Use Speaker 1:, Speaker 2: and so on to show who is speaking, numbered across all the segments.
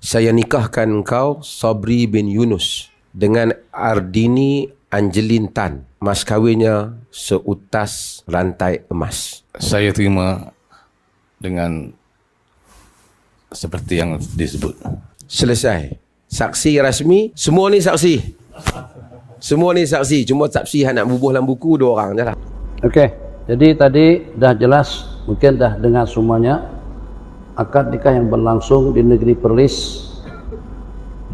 Speaker 1: Saya nikahkan engkau, Sabri bin Yunus, dengan Ardini Angelin Tan. Mas kahwinnya seutas rantai emas.
Speaker 2: Saya terima dengan seperti yang disebut.
Speaker 1: Selesai. Saksi rasmi, semua ni saksi. Semua ni saksi, cuma saksi yang nak bubuh dalam buku 2 orang je lah.
Speaker 3: Okey, jadi tadi dah jelas, mungkin dah dengar semuanya. Akad nikah yang berlangsung di negeri Perlis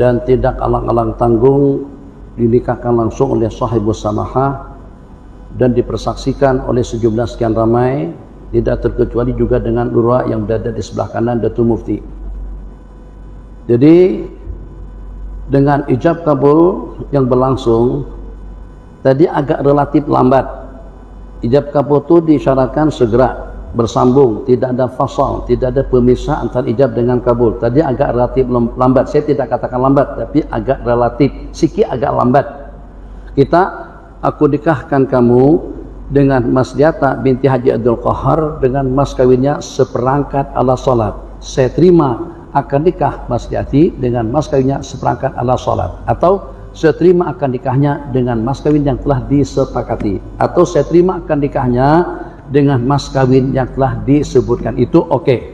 Speaker 3: dan tidak alang-alang tanggung dinikahkan langsung oleh sahibus samahah dan dipersaksikan oleh sejumlah sekian ramai, tidak terkecuali juga dengan lurah yang berada di sebelah kanan Datuk Mufti. Jadi dengan ijab kabul yang berlangsung tadi agak relatif lambat. Ijab kabul itu disyaratkan segera bersambung, tidak ada fasal, tidak ada pemisah antara ijab dengan kabul. Tadi agak relatif lambat. Saya tidak katakan lambat, tapi agak relatif, sikit agak lambat. Aku nikahkan kamu dengan Mas Diata binti Haji Abdul Qahar dengan mas kawinnya seperangkat alat salat. Saya terima akan nikah Mas Diati dengan mas kawinnya seperangkat alat salat, atau saya terima akan nikahnya dengan mas kawin yang telah disepakati, atau saya terima akan nikahnya dengan mas kawin yang telah disebutkan. Itu okey.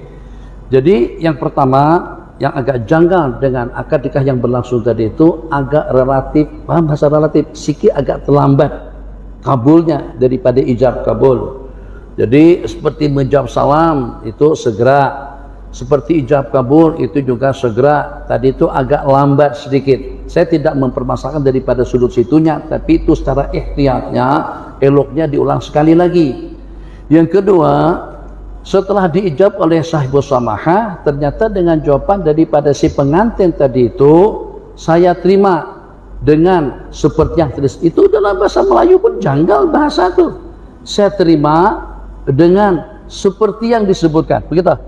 Speaker 3: Jadi yang pertama yang agak janggal dengan akad nikah yang berlangsung tadi itu agak relatif, paham bahasa relatif, sikit agak terlambat kabulnya daripada ijab kabul. Jadi seperti menjawab salam itu segera, seperti ijab kabul itu juga segera. Tadi itu agak lambat sedikit. Saya tidak mempermasalahkan daripada sudut situnya, tapi itu secara ihtiyatnya eloknya diulang sekali lagi. Yang kedua, setelah diijab oleh sahibus samahah, ternyata dengan jawaban daripada si pengantin tadi itu, saya terima dengan seperti yang tulis itu. Dalam bahasa Melayu pun janggal bahasa itu. Saya terima dengan seperti yang disebutkan. Begitu? Saya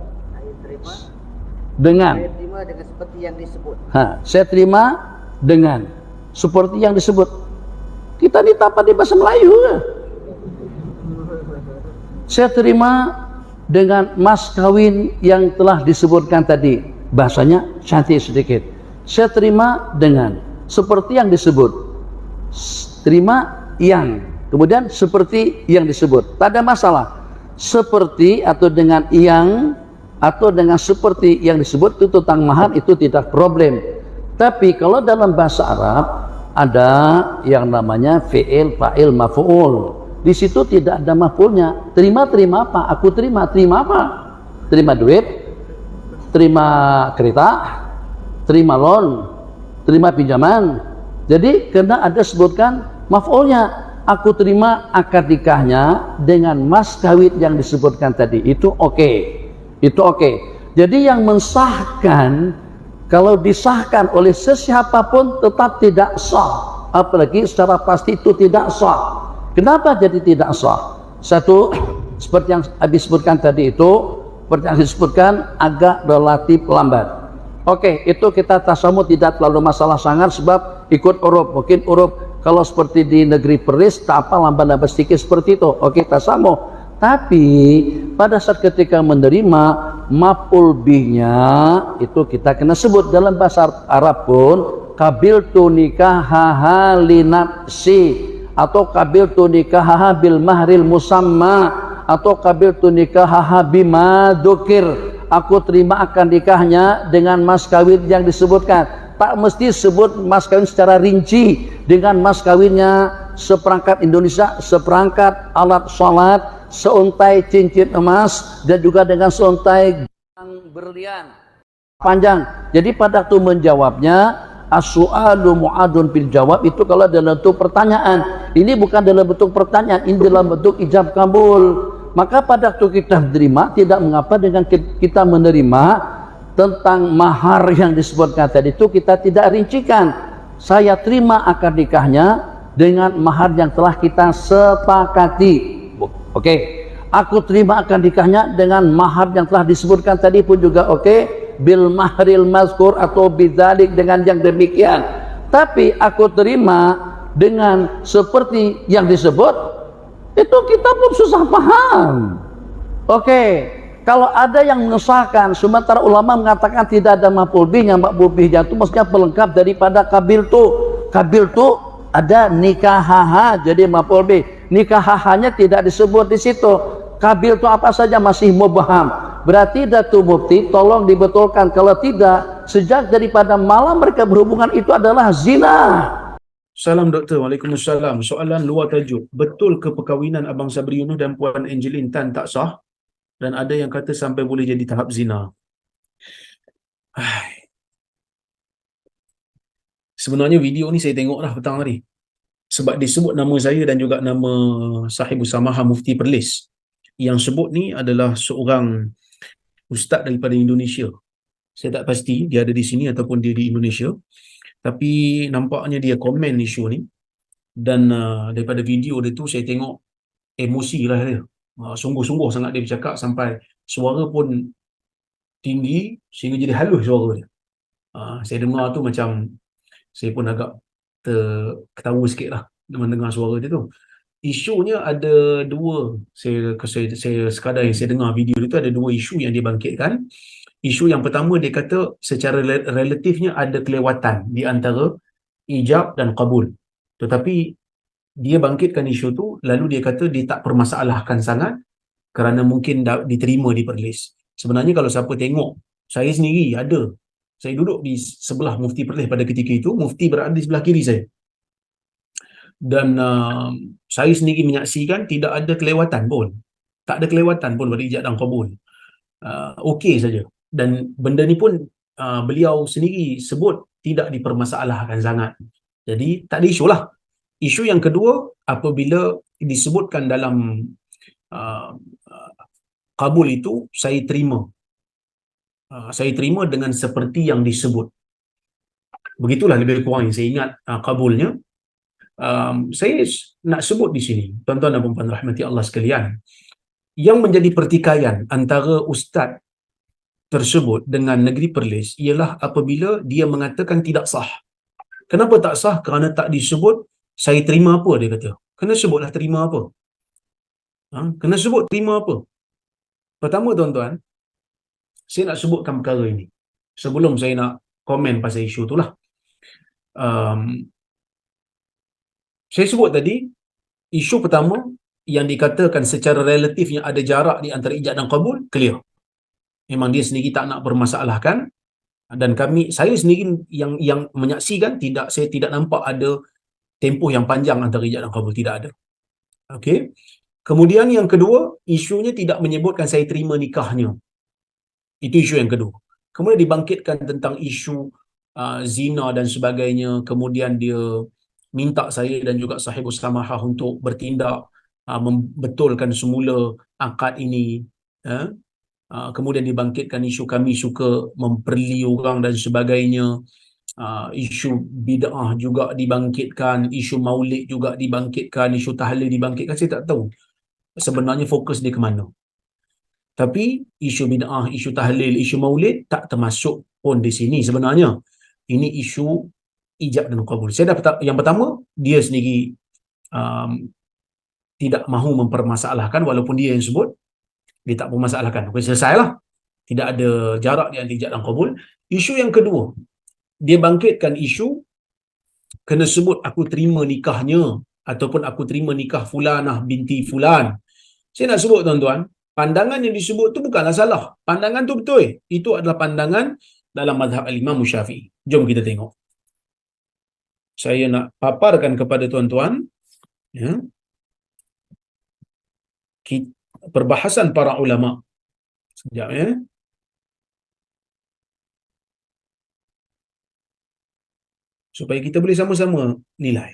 Speaker 3: terima dengan seperti yang disebut. Saya terima dengan seperti yang disebut. Kita ni tak pandai bahasa Melayu ke? Saya terima dengan mas kawin yang telah disebutkan tadi. Bahasanya cantik sedikit. Saya terima dengan seperti yang disebut. Terima yang, kemudian seperti yang disebut. Tak ada masalah. Seperti atau dengan yang atau dengan seperti yang disebut itu tentang mahar, itu tidak problem. Tapi kalau dalam bahasa Arab ada yang namanya fi'il, fa'il, maf'ul. Di situ tidak ada maf'ulnya. Terima apa? Aku terima apa? Terima duit, terima kereta, terima loan, terima pinjaman. Jadi kena ada sebutkan maf'ulnya. Aku terima akad nikahnya dengan mas kawin yang disebutkan tadi. Itu okey. Itu okey. Jadi yang mensahkan, kalau disahkan oleh sesiapapun tetap tidak sah. Apalagi secara pasti itu tidak sah. Kenapa jadi tidak sah? Satu, seperti yang habis sebutkan tadi itu, seperti yang disebutkan agak relatif lambat. Okey, itu kita tasamu tidak terlalu masalah sangat sebab ikut uruf. Mungkin uruf kalau seperti di negeri Perlis tak apa, lambat-lambat sedikit seperti itu. Okey, tasamu. Tapi pada saat ketika menerima maf'ul bihnya itu kita kena sebut. Dalam bahasa Arab pun qabiltu nikahaha li nafsi, atau qabiltu nikahaha bil mahril musamma, atau qabiltu nikahaha bima dzukir. Aku terima akan nikahnya dengan mas kawin yang disebutkan. Tak mesti sebut mas kawin secara rinci, dengan mas kawinnya seperangkat Indonesia, seperangkat alat salat, seuntai cincin emas, dan juga dengan seuntai berlian panjang. Jadi pada waktu menjawabnya, as-su'alu mu'adun bil jawab, itu kalau dalam bentuk pertanyaan. Ini bukan dalam bentuk pertanyaan, ini dalam bentuk ijab kabul. Maka pada waktu kita menerima, tidak mengapa dengan kita menerima tentang mahar yang disebutkan tadi itu kita tidak rincikan. Saya terima akad nikahnya dengan mahar yang telah kita sepakati. Okey. Aku terima akad nikahnya dengan mahar yang telah disebutkan tadi pun juga okey. Bil mahril mazkur atau bidzalik, dengan yang demikian. Tapi aku terima dengan seperti yang disebut, itu kita pun susah paham. Okey, Kalau ada yang mengesahkan, sementara ulama mengatakan tidak ada maf'ul bihnya, maf'ul bihnya itu maksudnya pelengkap daripada kabiltu. Kabiltu ada nikahaha, jadi maf'ul bih. Nikahahanya tidak disebut di situ. Kabiltu apa saja masih mubham. Berarti Datu Mufti tolong dibetulkan, kalau tidak, sejak daripada malam mereka berhubungan itu adalah zina.
Speaker 4: Salam doktor. Waalaikumsalam. Soalan luar tajuk. Betul ke perkahwinan Abang Sabri Yunuh dan Puan Angeline Tan tak sah? Dan ada yang kata sampai boleh jadi tahap zina. Sebenarnya video ni saya tengok dah petang hari. Sebab disebut nama saya dan juga nama Sahibus Samaha Mufti Perlis. Yang sebut ni adalah seorang ustaz daripada Indonesia. Saya tak pasti dia ada di sini ataupun dia di Indonesia. Tapi nampaknya dia komen isu ni. Dan daripada video dia tu saya tengok emosi lah dia. Sungguh-sungguh sangat dia bercakap sampai suara pun tinggi sehingga jadi halus suara dia. Saya dengar tu macam saya pun agak terketawa sikit lah mendengar suara dia tu. Isunya ada dua. Saya sekadar yang saya dengar video dia tu ada dua isu yang dia bangkitkan. Isu yang pertama dia kata secara relatifnya ada kelewatan di antara ijab dan qabul. Tetapi dia bangkitkan isu tu lalu dia kata dia tak permasalahkan sangat kerana mungkin diterima di Perlis. Sebenarnya kalau siapa tengok, saya sendiri ada. Saya duduk di sebelah Mufti Perlis pada ketika itu, Mufti berada di sebelah kiri saya. Dan saya sendiri menyaksikan tidak ada kelewatan pun. Tak ada kelewatan pun pada ijab dan qabul. Okey saja. Dan benda ni pun beliau sendiri sebut tidak dipermasalahkan sangat. Jadi tak ada isu lah. Isu yang kedua, apabila disebutkan dalam kabul itu, saya terima. Saya terima dengan seperti yang disebut. Begitulah lebih kurang yang saya ingat kabulnya. Saya nak sebut di sini, tuan-tuan dan puan-puan rahmati Allah sekalian, yang menjadi pertikaian antara ustaz tersebut dengan negeri Perlis ialah apabila dia mengatakan tidak sah. Kenapa tak sah? Kerana tak disebut saya terima apa, dia kata. Kena sebutlah terima apa. Kena sebut terima apa. Pertama tuan-tuan, saya nak sebutkan perkara ini sebelum saya nak komen pasal isu itulah. Saya sebut tadi, isu pertama yang dikatakan secara relatifnya ada jarak di antara ijab dan qabul, clear. Memang dia sendiri tak nak permasalahkan, dan saya sendiri yang menyaksikan, saya tidak nampak ada tempoh yang panjang antara ijab dan qabul, tidak ada. Okey. Kemudian yang kedua, isunya tidak menyebutkan saya terima nikahnya. Itu isu yang kedua. Kemudian dibangkitkan tentang isu zina dan sebagainya. Kemudian dia minta saya dan juga Sahibus Samahah untuk bertindak membetulkan semula akad ini. Kemudian dibangkitkan isu kami suka memperli orang dan sebagainya. Isu bid'ah juga dibangkitkan, isu maulid juga dibangkitkan, isu tahlil dibangkitkan. Saya tak tahu sebenarnya fokus dia ke mana. Tapi isu bid'ah, isu tahlil, isu maulid tak termasuk pun di sini sebenarnya. Ini isu ijab dan qabul. Yang pertama, dia sendiri tidak mahu mempermasalahkan, walaupun dia yang sebut dia tak permasalahkan. Okey, selesailah. Tidak ada jarak di antara ijab dan qabul. Isu yang kedua, dia bangkitkan isu kena sebut aku terima nikahnya ataupun aku terima nikah fulanah binti fulan. Saya nak sebut tuan-tuan, pandangan yang disebut tu bukanlah salah. Pandangan tu betul. Itu adalah pandangan dalam mazhab al-Imam Syafi'i. Jom kita tengok. Saya nak paparkan kepada tuan-tuan perbahasan para ulama. Sekejap supaya kita boleh sama-sama nilai.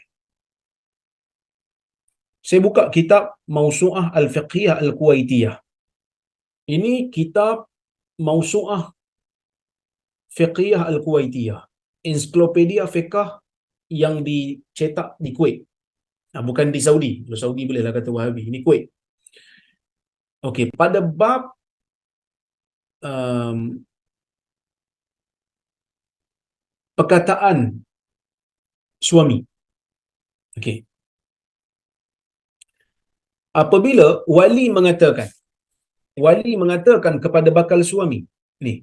Speaker 4: Saya buka kitab Mausu'ah Al-Fiqhiyah Al-Kuwaitiyah. Ini kitab Mausu'ah Fiqhiyah Al-Kuwaitiyah, ensiklopedia fiqh yang dicetak di Kuwait. Bukan di Saudi. Kalau Saudi bolehlah kata Wahabi. Ini Kuwait. Okey, pada bab perkataan suami. Okey. Apabila wali mengatakan, wali mengatakan kepada bakal suami ni,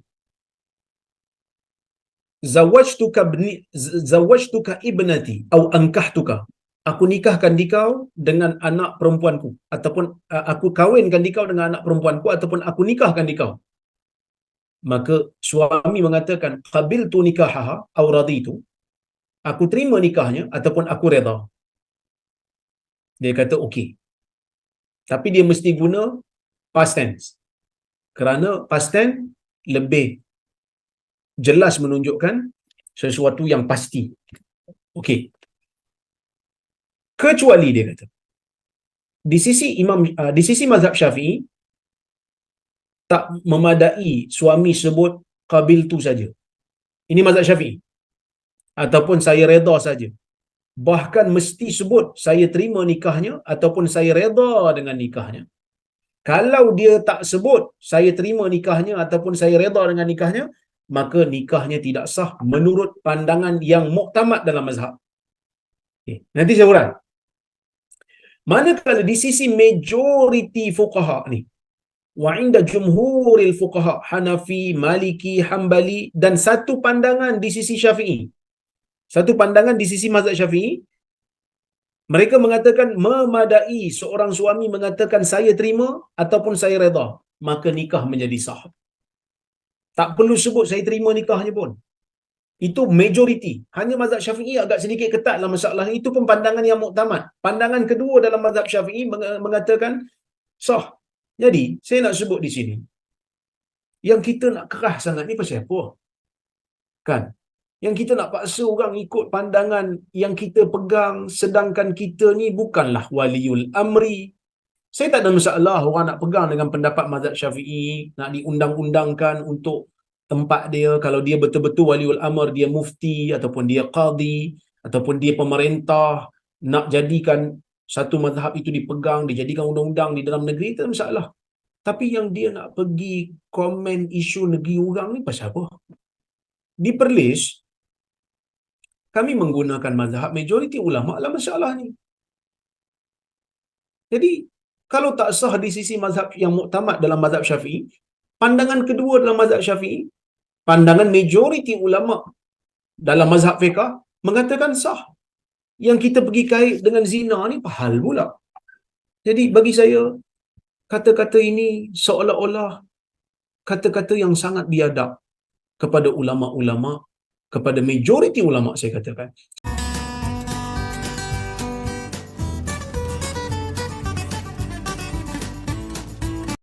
Speaker 4: zawajtuka ibnati au ankahtuka, aku nikahkan dikau dengan anak perempuanku, ataupun aku kahwinkan dikau dengan anak perempuanku, ataupun aku nikahkan dikau. Maka suami mengatakan qabiltu nikahaha au raditu, aku terima nikahnya ataupun aku redha. Dia kata okey, tapi dia mesti guna past tense, kerana past tense lebih jelas menunjukkan sesuatu yang pasti. Okey, kecuali dia kata di sisi mazhab Syafi'i tak memadai suami sebut qabil tu saja. Ini mazhab Syafi'i. Ataupun saya redha saja. Bahkan mesti sebut saya terima nikahnya ataupun saya redha dengan nikahnya. Kalau dia tak sebut saya terima nikahnya ataupun saya redha dengan nikahnya, maka nikahnya tidak sah menurut pandangan yang muktamad dalam mazhab. Okay. Nanti saya urang. Manakala di sisi majoriti fuqaha ni, wa inda jumhuril fuqaha Hanafi, Maliki, Hambali, dan satu pandangan di sisi Syafi'i. Satu pandangan di sisi mazhab Syafi'i, mereka mengatakan memadai seorang suami mengatakan saya terima ataupun saya redha, maka nikah menjadi sah. Tak perlu sebut saya terima nikahnya pun. Itu majoriti. Hanya mazhab Syafi'i agak sedikit ketat dalam masalah ini. Itu pun pandangan yang muktamad. Pandangan kedua dalam mazhab Syafi'i mengatakan sah. Jadi, saya nak sebut di sini, yang kita nak kerah sangat ni pasal apa? Kan? Yang kita nak paksa orang ikut pandangan yang kita pegang, sedangkan kita ni bukanlah waliul amri. Saya tak ada masalah orang nak pegang dengan pendapat mazhab Syafi'i, nak diundang-undangkan untuk tempat dia. Kalau dia betul-betul waliul amr, dia mufti ataupun dia qadi ataupun dia pemerintah, nak jadikan satu mazhab itu dipegang, dijadikan undang-undang di dalam negeri, tak ada masalah. Tapi yang dia nak pergi komen isu negeri orang ni pasal apa? Di Perlis, kami menggunakan mazhab majoriti ulama dalam masalah ni. Jadi, kalau tak sah di sisi mazhab yang muktamad dalam mazhab Syafi'i, pandangan kedua dalam mazhab Syafi'i, pandangan majoriti ulama dalam mazhab fiqh mengatakan sah. Yang kita pergi kait dengan zina ni pahal pula. Jadi bagi saya, kata-kata ini seolah-olah kata-kata yang sangat biadab kepada ulama-ulama, kepada majoriti ulama saya katakan.